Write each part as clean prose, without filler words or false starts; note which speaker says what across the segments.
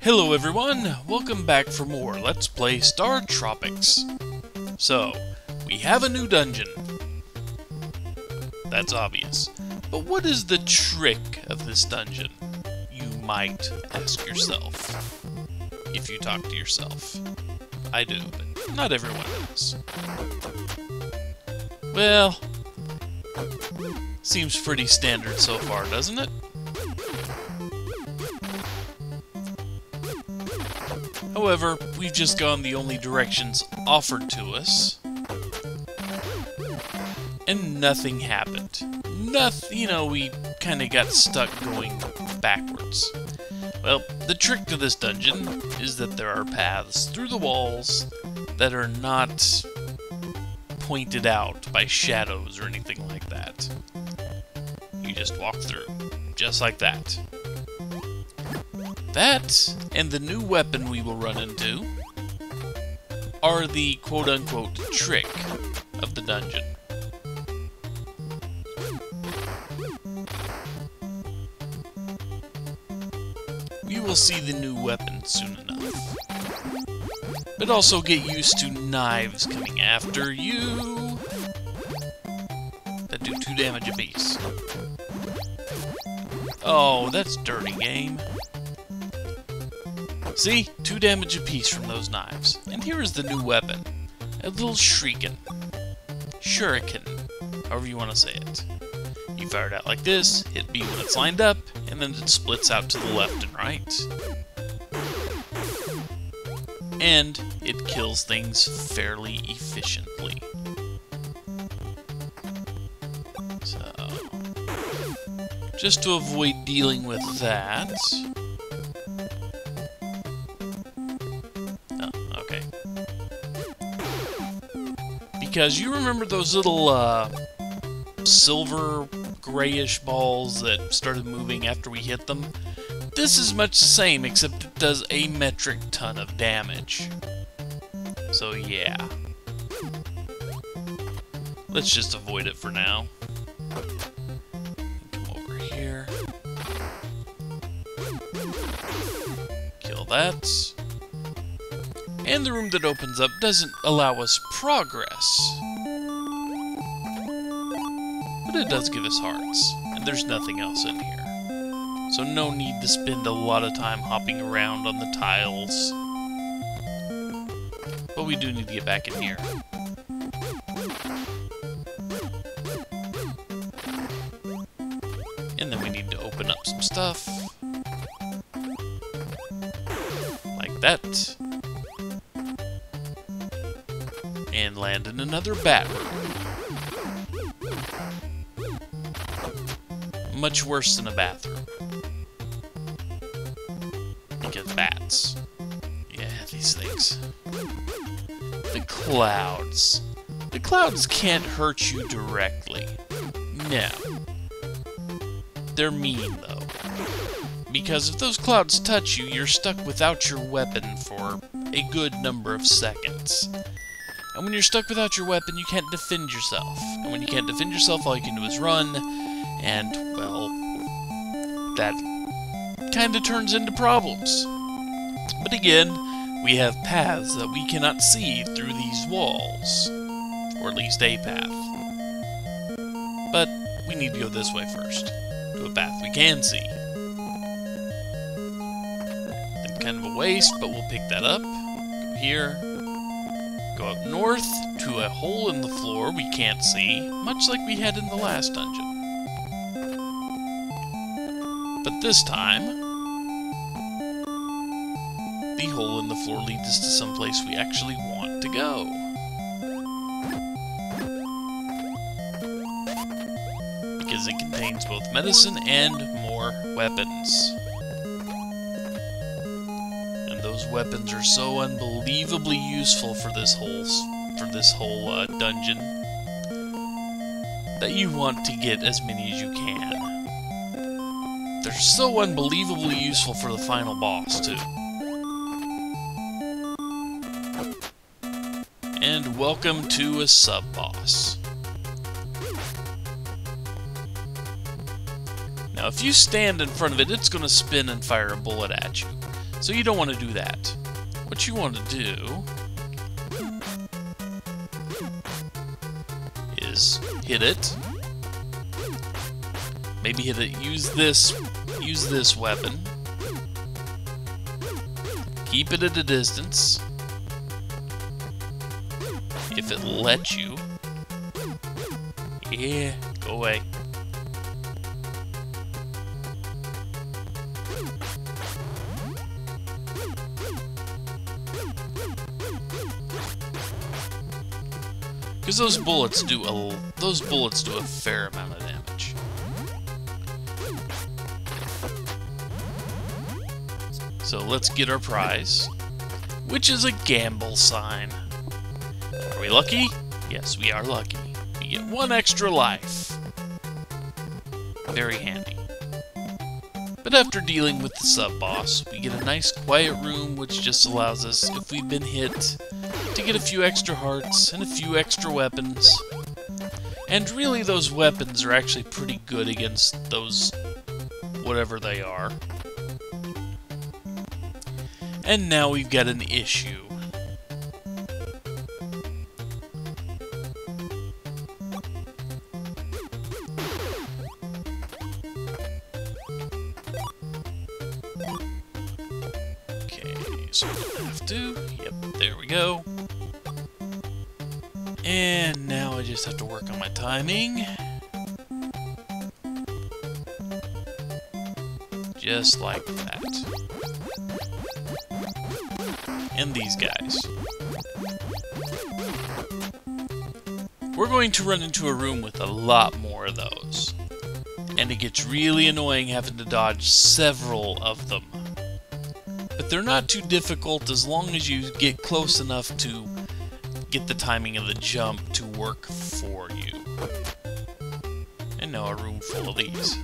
Speaker 1: Hello everyone, welcome back for more Let's Play Startropics. So, we have a new dungeon. That's obvious. But what is the trick of this dungeon? You might ask yourself. If you talk to yourself. I do, but not everyone does. Well, seems pretty standard so far, doesn't it? However, we've just gone the only directions offered to us, and nothing happened. Nothing, we kinda got stuck going backwards. Well, the trick to this dungeon is that there are paths through the walls that are not pointed out by shadows or anything like that. You just walk through, just like that. That, and the new weapon we will run into, are the quote-unquote trick of the dungeon. We will see the new weapon soon enough. But also get used to knives coming after you that do 2 damage apiece. Oh, that's dirty game. See? 2 damage apiece from those knives. And here is the new weapon. A little shuriken. Shuriken. However you want to say it. You fire it out like this, hit B when it's lined up, and then it splits out to the left and right. And it kills things fairly efficiently. So, just to avoid dealing with that... Because you remember those little silver grayish balls that started moving after we hit them? This is much the same, except it does a metric ton of damage. So yeah. Let's just avoid it for now. Come over here. Kill that. And the room that opens up doesn't allow us progress. But it does give us hearts, and there's nothing else in here. So no need to spend a lot of time hopping around on the tiles. But we do need to get back in here. And then we need to open up some stuff. Like that. And land in another bat room. Much worse than a bathroom. Because bats. Yeah, these things. The clouds. The clouds can't hurt you directly. No. They're mean, though. Because if those clouds touch you, you're stuck without your weapon for a good number of seconds. And when you're stuck without your weapon, you can't defend yourself. And when you can't defend yourself, all you can do is run. And, well, that kind of turns into problems. But again, we have paths that we cannot see through these walls. Or at least a path. But we need to go this way first. To a path we can see. Then kind of a waste, but we'll pick that up. Go here. Go up north to a hole in the floor we can't see, much like we had in the last dungeon. But this time, the hole in the floor leads us to some place we actually want to go. Because it contains both medicine and more weapons. Those weapons are so unbelievably useful for this whole dungeon that you want to get as many as you can. They're so unbelievably useful for the final boss too. And welcome to a sub-boss. Now if you stand in front of it, it's going to spin and fire a bullet at you. So you don't want to do that. What you want to do is hit it. Maybe hit it. Use this weapon. Keep it at a distance. If it lets you. Yeah, go away. Because those bullets do a fair amount of damage. So let's get our prize, which is a gamble sign. Are we lucky? Yes, we are lucky. We get 1 extra life. Very handy. But after dealing with the sub-boss, we get a nice quiet room which just allows us, if we've been hit, to get a few extra hearts and a few extra weapons. And really those weapons are actually pretty good against those whatever they are. And now we've got an issue. Okay, so we don't have to. Yep, there we go. And now I just have to work on my timing. Just like that. And these guys. We're going to run into a room with a lot more of those. And it gets really annoying having to dodge several of them. But they're not too difficult as long as you get close enough to get the timing of the jump to work for you. And now a room full of these.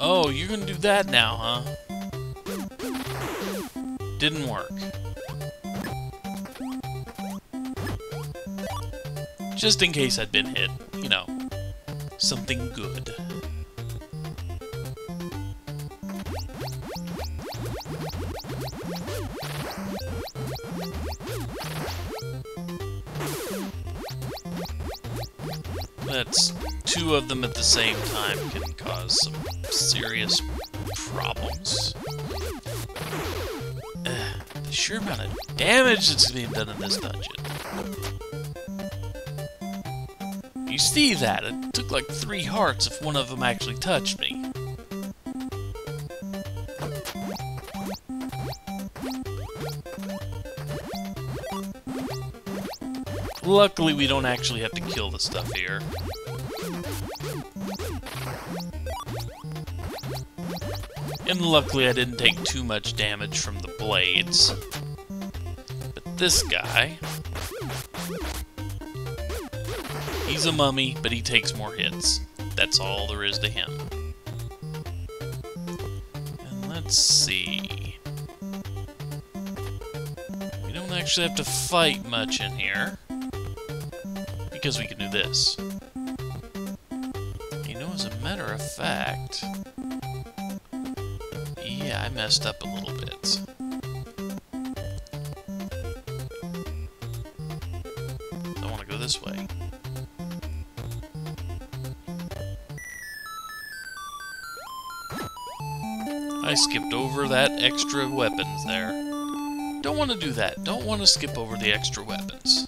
Speaker 1: Oh, you're gonna do that now, huh? Didn't work. Just in case I'd been hit, you know. Something good. That's 2 of them at the same time can cause some serious problems. The sheer amount of damage that's being done in this dungeon. You see that? It took like 3 hearts if one of them actually touched me. Luckily, we don't actually have to kill the stuff here. And luckily, I didn't take too much damage from the blades. But this guy... he's a mummy, but he takes more hits. That's all there is to him. And let's see... we don't actually have to fight much in here. Because we can do this. You know, as a matter of fact... yeah, I messed up a little bit. I want to go this way. I skipped over that extra weapons there. Don't want to do that. Don't want to skip over the extra weapons.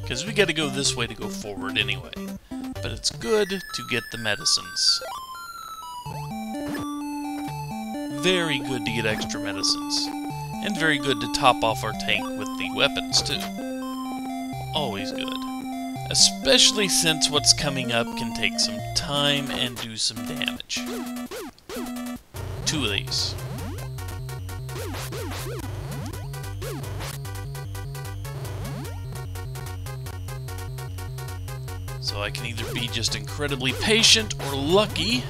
Speaker 1: Because we gotta go this way to go forward anyway. But it's good to get the medicines. Very good to get extra medicines. And very good to top off our tank with the weapons too. Always good. Especially since what's coming up can take some time and do some damage. 2 of these. So I can either be just incredibly patient or lucky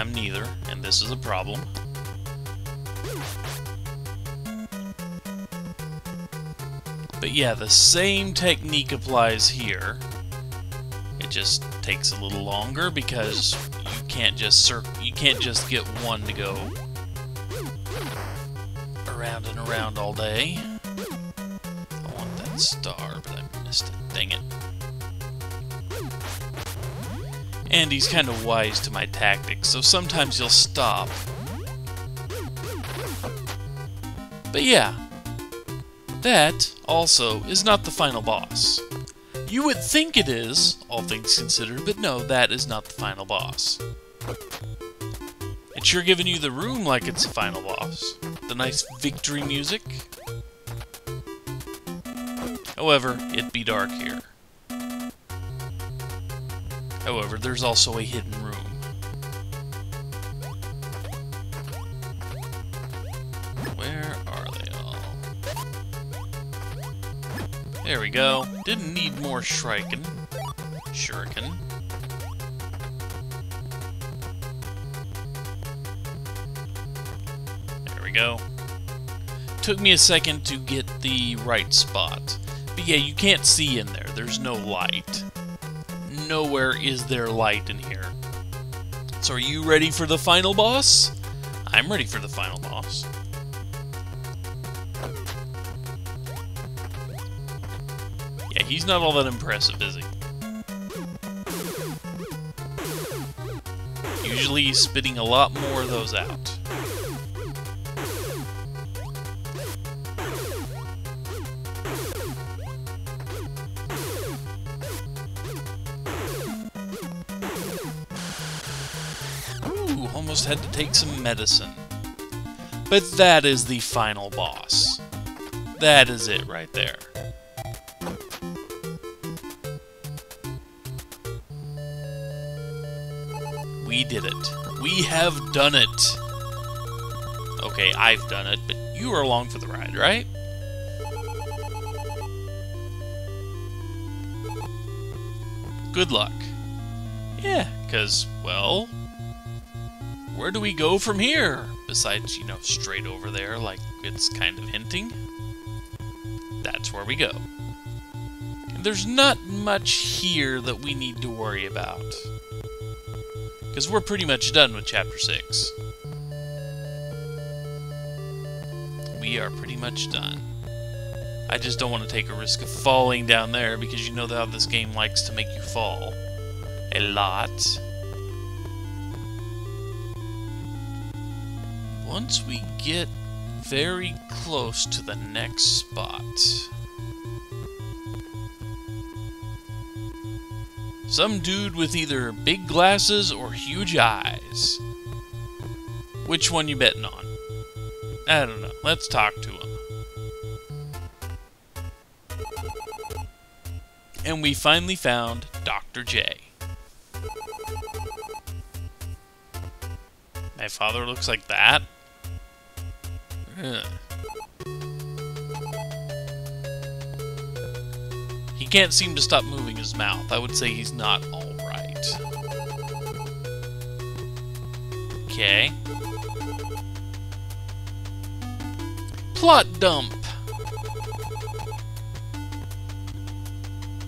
Speaker 1: I'm neither, and this is a problem. But yeah, the same technique applies here. It just takes a little longer because you can't just get one to go around and around all day. I want that star, but I missed it. Dang it. And he's kind of wise to my tactics, so sometimes he'll stop. But yeah, that also is not the final boss. You would think it is, all things considered, but no, that is not the final boss. It's sure giving you the room like it's the final boss. The nice victory music. However, it be dark here. However, there's also a hidden room. Where are they all? There we go. Didn't need more shuriken. There we go. Took me a second to get the right spot. But yeah, you can't see in there. There's no light. Nowhere is there light in here. So are you ready for the final boss? I'm ready for the final boss. Yeah, he's not all that impressive, is he? Usually he's spitting a lot more of those out. Almost had to take some medicine. But that is the final boss. That is it right there. We did it. We have done it. Okay, I've done it, but you are along for the ride, right? Good luck. Yeah, because, well, where do we go from here? Besides, you know, straight over there, like it's kind of hinting. That's where we go. And there's not much here that we need to worry about. Because we're pretty much done with Chapter 6. We are pretty much done. I just don't want to take a risk of falling down there, because you know how this game likes to make you fall. A lot. Once we get very close to the next spot, some dude with either big glasses or huge eyes. Which one you betting on? I don't know. Let's talk to him. And we finally found Dr. J. My father looks like that? Ugh. He can't seem to stop moving his mouth. I would say he's not alright. Okay. Plot dump.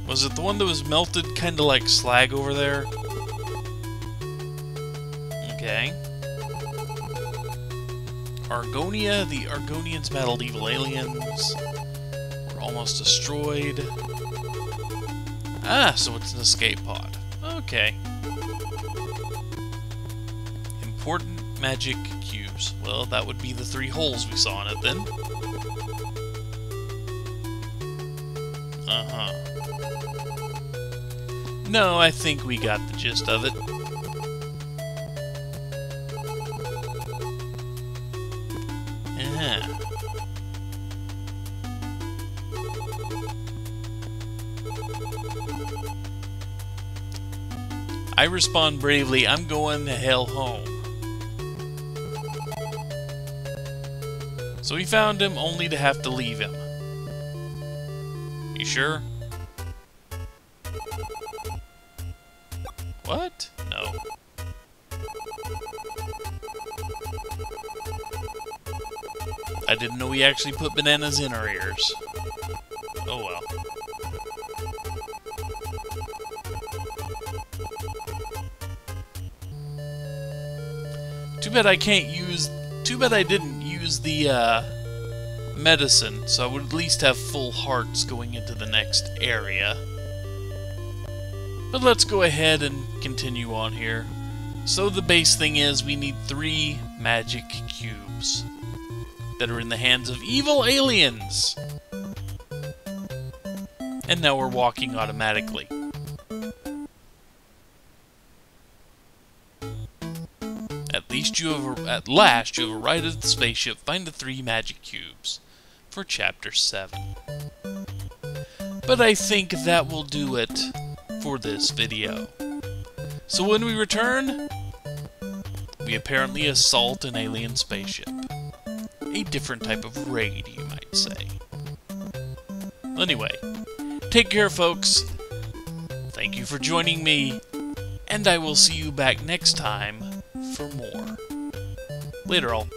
Speaker 1: Was it the one that was melted, kind of like slag over there? Okay. Argonia, the Argonians battled evil aliens. Were almost destroyed. Ah, so it's an escape pod. Okay. Important magic cubes. Well, that would be the 3 holes we saw in it then. Uh-huh. No, I think we got the gist of it. I respond bravely, I'm going the hell home. So we found him only to have to leave him. You sure? What? No. I didn't know we actually put bananas in our ears. Oh well. Too bad I didn't use the medicine, so I would at least have full hearts going into the next area. But let's go ahead and continue on here. So the base thing is we need 3 magic cubes that are in the hands of evil aliens. And now we're walking automatically. At last you have arrived at the spaceship. Find the 3 magic cubes for Chapter 7. But I think that will do it for this video. So when we return, we apparently assault an alien spaceship. A different type of raid, you might say. Anyway, take care, folks. Thank you for joining me, and I will see you back next time for more. Later, all.